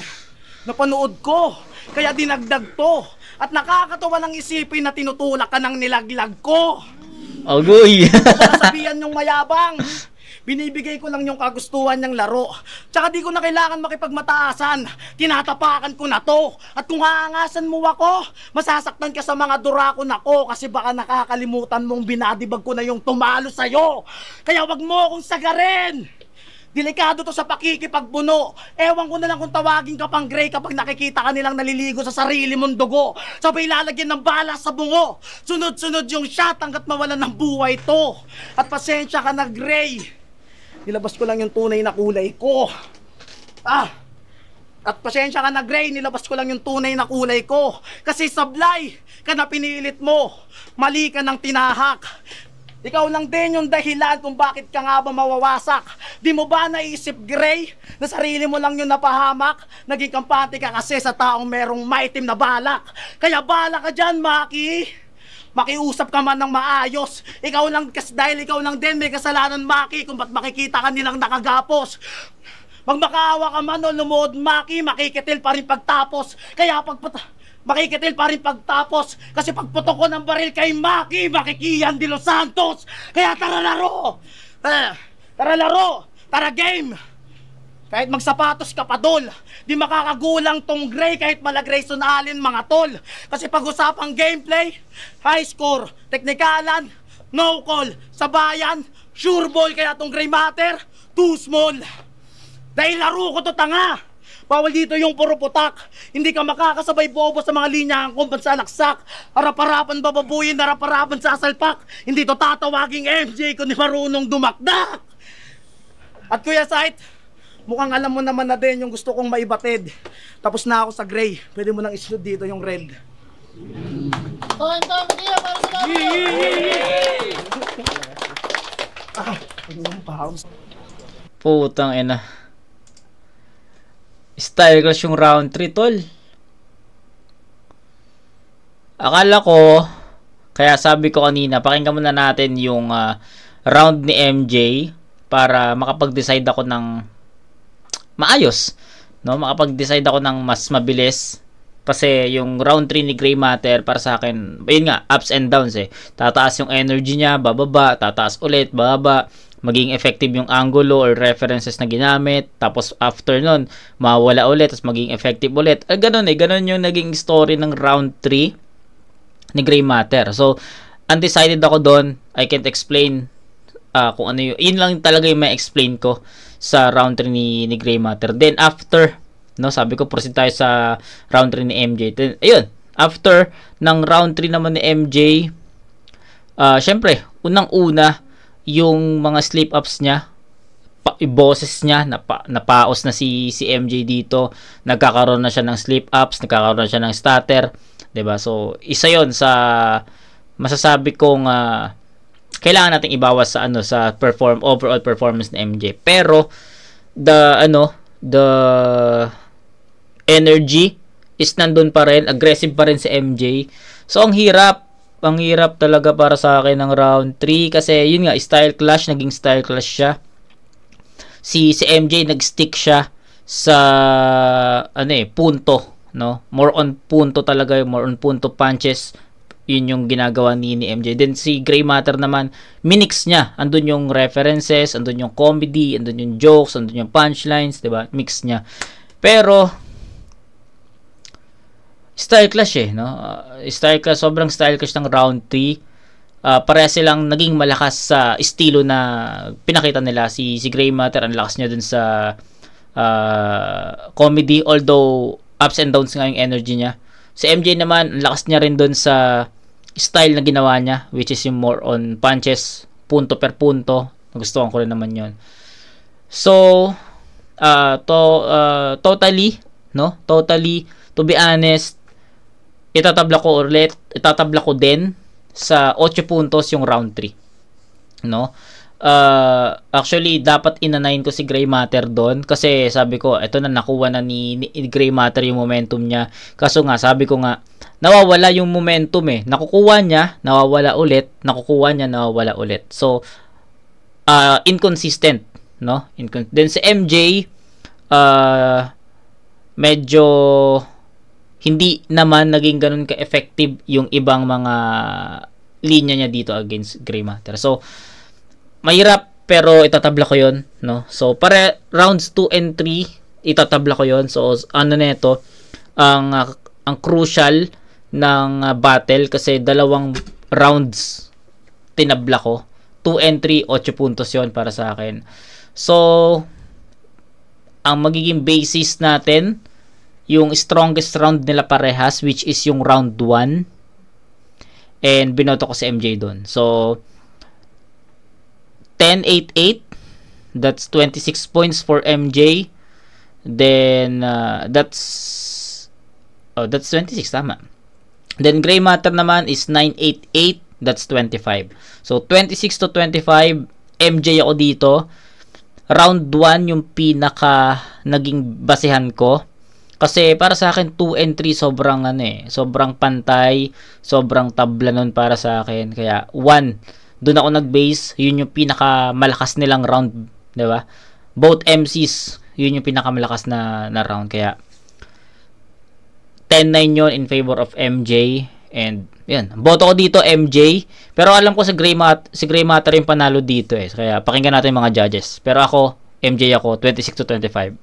Napanood ko. Kaya dinagdag to. At nakakatawa ng isipin na tinutulak ka ng nilaglag ko. Agoy! Sabihan yung mayabang. Binibigay ko lang yung kagustuhan niyang laro. Tsaka di ko na kailangan makipagmataasan. Tinatapakan ko na to. At kung haangasan mo ako, masasaktan ka sa mga durakon ako kasi baka nakakalimutan mong binadibag ko na yung tumalo sa'yo. Kaya wag mo akong sagarin. Delikado to sa pakikipagbuno. Ewan ko na lang kung tawagin ka pang Gray kapag nakikita ka nilang naliligo sa sarili mong dugo. Sabay lalagyan ng bala sa bungo. Sunod-sunod yung shot hanggat mawalan ng buhay to. At pasensya ka na, Gray. Nilabas ko lang yung tunay na kulay ko. At pasensya ka na, Gray. Nilabas ko lang yung tunay na kulay ko. Kasi sablay ka na pinilit mo. Mali ka ng tinahak. Ikaw lang din yung dahilan kung bakit ka nga ba mawawasak. Di mo ba naisip, Gray, na sarili mo lang yung napahamak? Naging kampante ka kasi sa taong merong maitim na balak. Kaya bala ka dyan, Maki. Makiusap ka man ng maayos. Ikaw lang, dahil ikaw lang din may kasalanan, Maki, kung ba't makikita ka nilang nakagapos. Magmakaawa ka man o lumuod, Maki, makikitil pa rin pagtapos. Kaya makikitil pa rin pagtapos kasi pagputok ko ng baril kay Maki, makikiyan de Los Santos. Kaya tara laro! Tara laro! Tara game! Kahit magsapatos ka pa, Dol, di makakagulang tong Gray kahit mala Grayson Allen, mga tol. Kasi pag-usapang gameplay, high score, teknikalan, no call, sabayan, sure ball, kaya tong Gray Matter, too small. Dahil laro ko to, tanga. Bawal dito yung puro putak. Hindi ka makakasabay bobo sa mga linya ang kumpansalaksak. Harap-harapan bababuyin, harap-harapan sasalpak. Hindi to tatawaging MJ kundi marunong dumakdak. At Kuya Sight, mukhang alam mo naman na din yung gusto kong maibatid. Tapos na ako sa Gray. Pwede mo nang isunod dito yung red. Time, Mateo, para sa laban. Putang ina. Style clash yung round 3, tol. Akala ko, kaya sabi ko kanina, pakinggan muna natin yung round ni MJ para makapag-decide ako ng maayos, no? Makapag-decide ako ng mas mabilis. Kasi yung round 3 ni Gray Matter para sa akin, ayun nga, ups and downs eh. Tataas yung energy niya, bababa, tataas ulit, bababa. Maging effective yung angulo or references na ginamit. Tapos after nun, mawala ulit, tapos maging effective ulit. Ganun eh, ganun yung naging story ng round 3 ni Gray Matter. So, undecided ako doon. I can't explain kung ano yun. Yun lang talaga yung may explain ko sa round 3 ni Gray Matter. Then after, no, sabi ko proceed tayo sa round 3 ni MJ. Then, ayun, after ng round 3 naman ni MJ, syempre, unang-una, yung mga slip-ups niya, boses niya, napaos na si MJ dito, nagkakaroon na siya ng slip-ups, nagkakaroon na siya ng stutter, 'di ba? So, isa 'yon sa masasabi kong kailangan nating ibawas sa sa overall performance ng MJ. Pero the energy is nandun pa rin, aggressive pa rin si MJ. So, ang hirap talaga para sa akin ng round 3 kasi yun nga, style clash, naging style clash siya. Si MJ nag-stick siya sa punto, no? More on punto talaga, more on punto punches. Yun yung ginagawa ni MJ. Then si Gray Matter naman, minix niya. Andun yung references, andun yung comedy, andun yung jokes, andun yung punchlines, 'di ba? Mix niya. Pero style clash no? Style clash, sobrang style clash ng round 3. Pareha silang naging malakas sa estilo na pinakita nila. Si Gray Matter, ang lakas niya dun sa comedy, although ups and downs nga yung energy niya. Si MJ naman, ang lakas niya rin dun sa style na ginawa niya, which is yung more on punches, punto per punto. Nagustuhan ko rin naman yon. So, totally, to be honest, itatabla ko din sa 8 puntos yung round 3. No? Actually, dapat inanayin ko si Gray Matter doon kasi sabi ko, eto na, nakuha na ni Gray Matter yung momentum niya. Kaso nga, sabi ko nga, nawawala yung momentum eh. Nakukuha niya, nawawala ulit. Nakukuha niya, nawawala ulit. So, inconsistent. No? Then si MJ, medyo hindi naman naging ganun ka-effective yung ibang mga linya niya dito against Gray Matter. So, mahirap pero itatabla ko yon, no? So, para rounds 2 and 3, itatabla ko yon. So, ano na ito, ang crucial ng battle kasi dalawang rounds tinabla ko. 2 and 3, 8 puntos yon para sa akin. So, ang magiging basis natin, yung strongest round nila parehas, which is yung round 1. And binoto ko si MJ doon. So, 10-8-8. That's 26 points for MJ. Then, that's 26, tama. Then, Gray Matter naman is 9-8-8. That's 25. So, 26 to 25, MJ ako dito. Round 1 yung pinaka naging basehan ko. Kasi para sa akin 2 and 3 sobrang pantay, sobrang tabla nun para sa akin. Kaya 1, doon ako nag-base, yun yung pinaka malakas nilang round, 'di ba? Both MCs, yun yung pinaka malakas na round. Kaya 10-9 yun in favor of MJ. And yan, boto ko dito MJ. Pero alam ko si Gray Matter yung panalo dito eh. Kaya pakinggan natin yung mga judges. Pero ako, MJ ako, 26-25.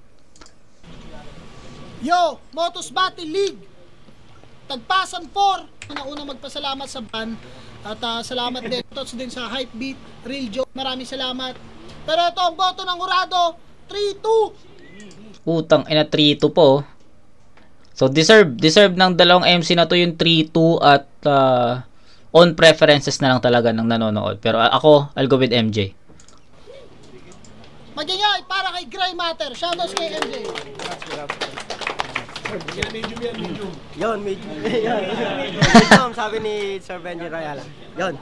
Yo, Motos Battle League. Tagpasan 4. Una magpasalamat sa ban. At salamat din, tots din sa Hypebeat, Real Joke. Maraming salamat. Pero ito ang boto ng Urado, 3-2. Utang ina 3-2 po. So deserve ng dalawang MC na to yung 3-2 at on preferences na lang talaga ng nanonood. Pero ako, I'll go with MJ. Magingay para kay Gray Matter. Shoutouts kay MJ. Yon, medium, sabi ni Sir Benji Rayala. Yon.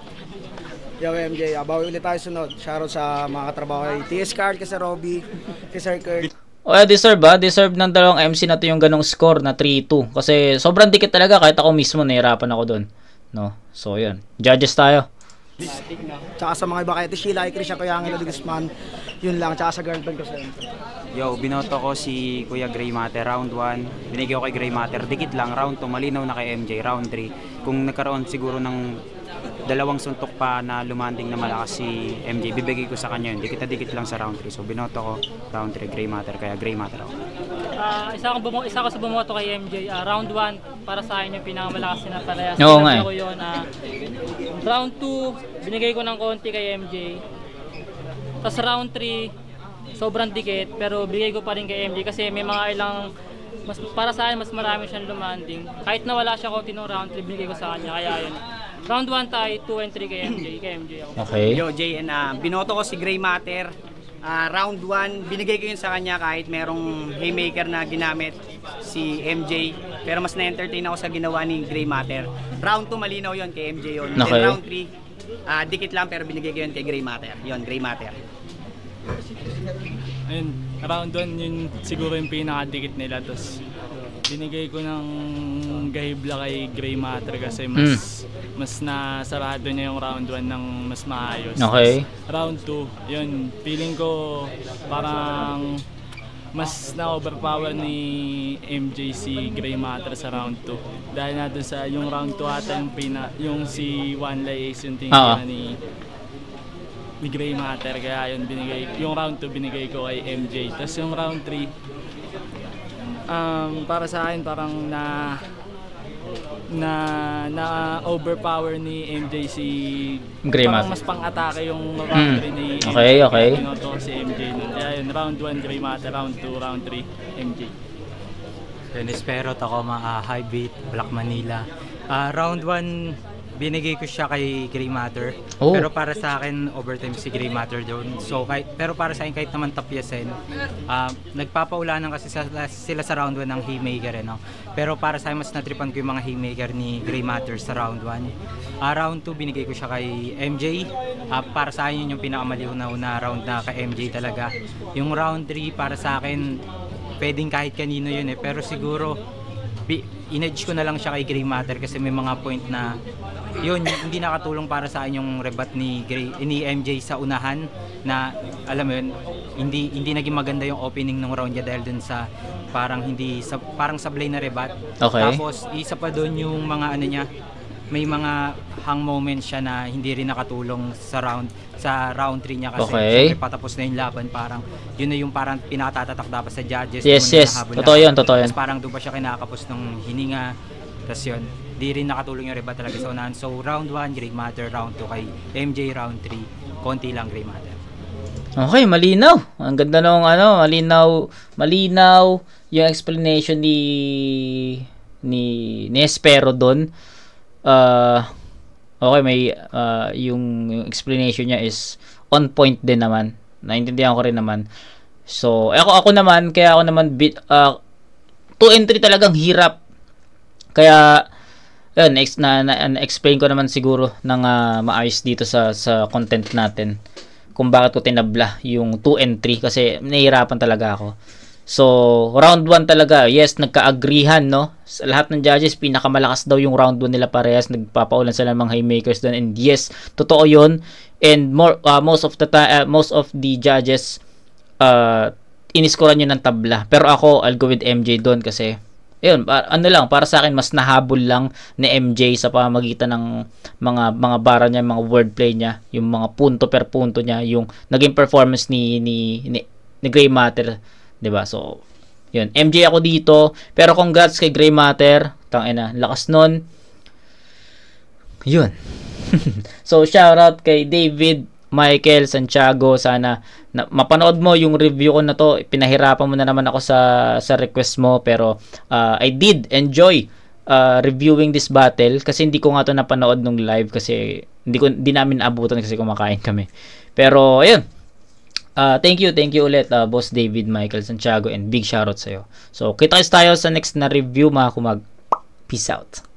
Yo, MJ, bawi ulit tayo sunod. Shoutout sa mga katrabaho kay TS Carl, kay Sir Robby, kay Sir Kurt. O deserve ng dalawang MC na to yung ganong score na 3-2. Kasi sobrang dikit talaga, kahit ako mismo nahirapan ako doon. No? So yun. Judges tayo. Tsaka sa mga iba kay Sheila, kay Krisha, kay Angelo de Guzman. Yun lang, tsaka sa girlfriend ko sa Yo, binoto ko si Kuya Gray Matter, round 1. Binigay ko kay Gray Matter, dikit lang. Round 2, malinaw na kay MJ. Round 3, kung nagkaroon siguro ng dalawang suntok pa na lumanding na malakas si MJ, bibigay ko sa kanya yun. Dikit lang sa round 3. So binoto ko, round 3, Gray Matter. Kaya Gray Matter ako. Isa ko sa bumoto kay MJ. Round 1, para sa akin yung pinakamalakas na parehas. Oo nga eh. Ko yun, round 2, binigay ko ng konti kay MJ. Tapos round 3, sobrang dikit, pero bigay ko pa rin kay MJ kasi may mga ilang, para sa akin mas marami siyang lumanding. Kahit na wala siya konti nung round 3, binigay ko sa kanya, kaya yun. Round 1 tayo, 2 and 3 kay MJ ako. Okay. Yo, JN, binoto ko si Gray Matter. Round 1, binigay ko yun sa kanya kahit merong haymaker na ginamit si MJ. Pero mas na-entertain ako sa ginawa ni Gray Matter. Round 2, malinaw yun kay MJ yun. Okay. Then round 3, dikit lang pero binigay ko yun kay Gray Matter. Yun, Gray Matter. Ayun, round 1 yun siguro yung pinakadikit nila. Tapos binigay ko ng gahibla kay Gray Matter kasi mas nasarado niya yung round 1 ng mas maayos. Okay. Round 2, yun, feeling ko parang mas na-overpower ni MJ si Gray Matter sa round 2. Dahil natin sa yung round 2 ata yung si One Lay Ace yung tingin ni Gray Matter. Kaya yun, yung round 2 binigay ko kay MJ. Tapos yung round 3, para sa akin parang na overpower ni MJ si Gray parang Matter. mas pang-atake yung round 3 ni MJ. Okay. Binoto ko si MJ nun. Kaya yun, round 1 Gray Matter, round 2, round 3 MJ. Dennis Perot ako, Highbeat, Black Manila. Round 1 binigay ko siya kay Gray Matter. Oh. Pero para sa akin, overtime si Gray Matter doon. So, pero para sa akin, kahit naman tapyasin, nagpapaulanan kasi sila sa round 1 ng haymaker. No? Pero para sa akin, mas natripan ko yung mga haymaker ni Gray Matter sa round 1. Round 2, binigay ko siya kay MJ. Para sa akin, yun yung pinakamaliw na round na kay MJ talaga. Yung round 3, para sa akin, pwedeng kahit kanino yun eh. Pero siguro, in-edge ko na lang siya kay Gray Matter kasi may mga point na yun, hindi nakatulong para sa akin yung rebat ni MJ sa unahan na alam mo yun, hindi naging maganda yung opening ng round niya dahil dun sa parang parang sablay na rebat. Okay. Tapos isa pa doon yung mga ano niya, may mga hang moments siya na hindi rin nakatulong sa round 3 niya kasi Okay. patapos na yung laban, parang yun na yung parang pinatatatak dapat sa judges. Yes. Doon nahabol Totoo na. yun. Tapos parang doon pa siya kinakapos ng hininga. Tapos yun, di rin nakatulong yung rebat talaga sa unahan. So round 1, Gray Matter. Round 2 kay MJ. Round 3, konti lang Gray Matter. Okay, malinaw. Ang ganda nung malinaw yung explanation ni Espero doon. Okay, may yung explanation niya is on point din naman. Naintindihan ko rin naman. So, ako naman 2 and 3 talagang hirap. Kaya yun, na-explain ko naman siguro ng maayos dito sa content natin kung bakit ko tinabla yung 2 and 3 kasi nahihirapan talaga ako. So, round 1 talaga, yes, nagka-agreehan, no? Sa lahat ng judges, pinakamalakas daw yung round 1 nila parehas, nagpapaulan sila ng mga haymakers doon, and yes, totoo yun. And most of the judges iniskoran yun ng tabla. Pero ako, I'll go with MJ doon kasi yun, para sa akin mas nahabol lang ni MJ sa pamamagitan ng mga bara niya, mga wordplay niya, yung mga punto per punto niya, yung naging performance ni ni Gray Matter, 'di ba? So, yun, MJ ako dito, pero congrats kay Gray Matter. Tangina, lakas nun. Yun. So, shoutout kay David Michael Santiago. Sana mapanood mo yung review ko na to. Pinahirapan mo na naman ako sa request mo, pero I did enjoy reviewing this battle kasi hindi ko nga to napanood nung live kasi hindi namin abutan kasi kumakain kami. Pero ayun. Thank you ulit Boss David Michael Santiago, and big shoutout sa'yo. So, kita tayo sa next na review mga kumag. Peace out.